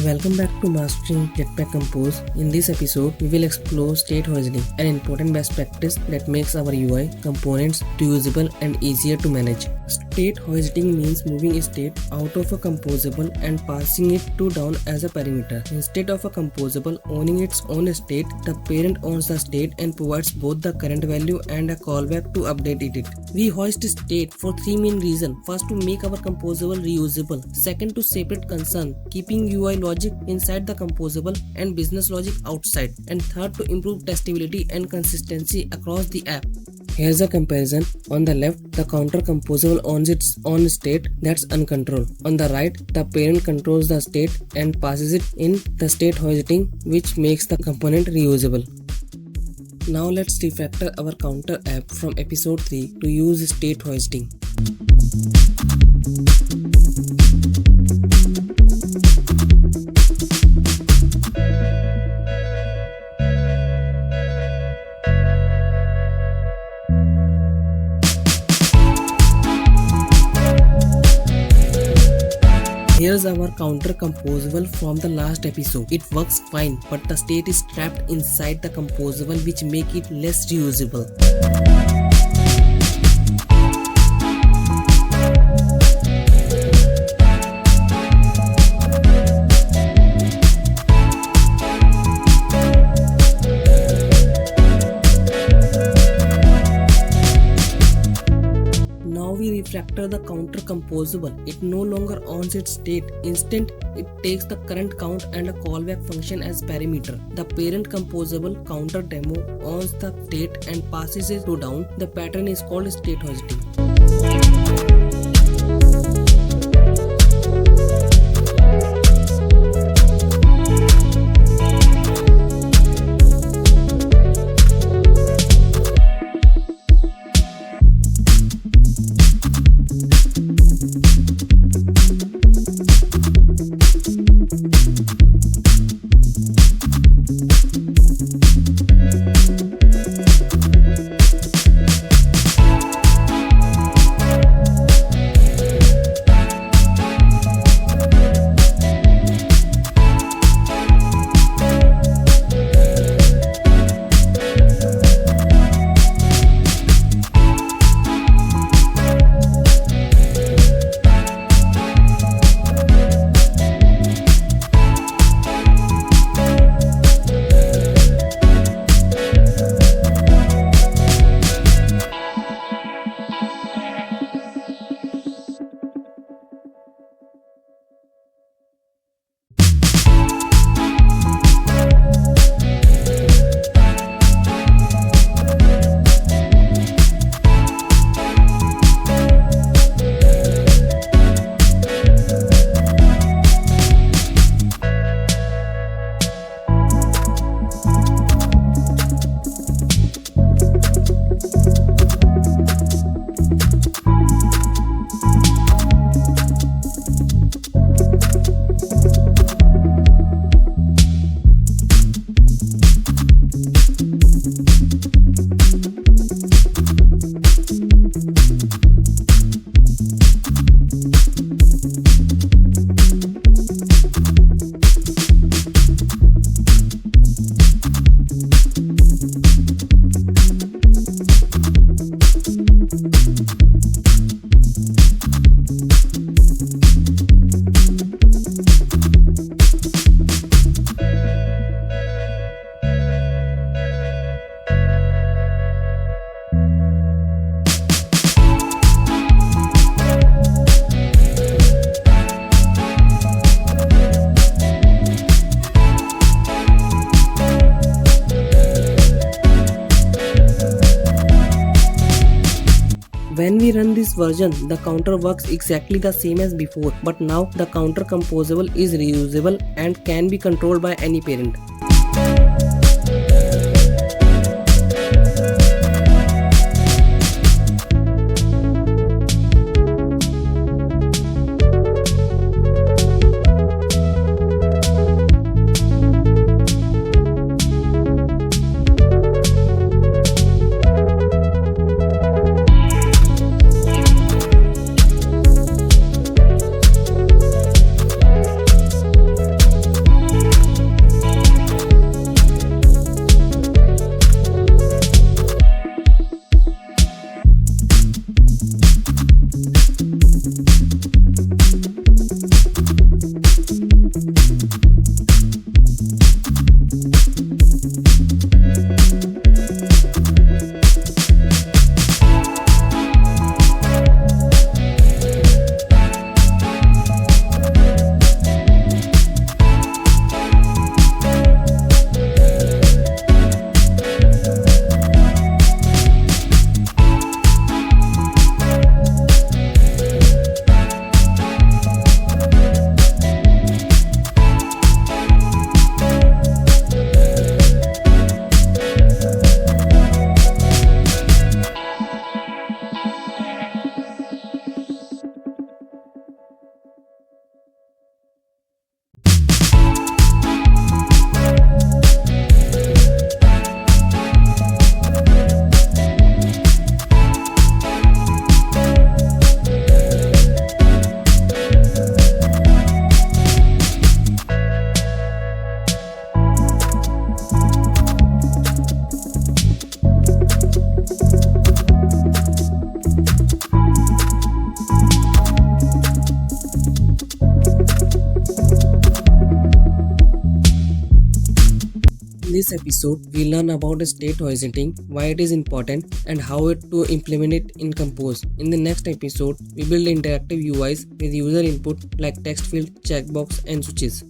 Welcome back to Mastering Jetpack Compose. In this episode, we will explore state hoisting, an important best practice that makes our UI components reusable and easier to manage. State hoisting means moving a state out of a composable and passing it to down as a parameter. Instead of a composable owning its own state, the parent owns the state and provides both the current value and a callback to update it. We hoist state for three main reasons. First, to make our composable reusable. Second, to separate concern, keeping UI logic inside the composable and business logic outside. And third, to improve testability and consistency across the app. Here's a comparison. On the left, the counter composable owns its own state that's uncontrolled. On the right, the parent controls the state and passes it in the state hoisting, which makes the component reusable. Now let's refactor our counter app from episode 3 to use state hoisting. Here's our counter composable from the last episode. It works fine, but the state is trapped inside the composable, which make it less reusable. Refactor the counter composable. It no longer owns its state. Instead, it takes the current count and a callback function as parameter. The parent composable counter demo owns the state and passes it to down. The pattern is called state hoisting. When we run this version, the counter works exactly the same as before, but now the counter composable is reusable and can be controlled by any parent. In this episode, we learn about state hoisting, why it is important, and how to implement it in Compose. In the next episode, we build interactive UIs with user input like TextField, CheckBox, and switches.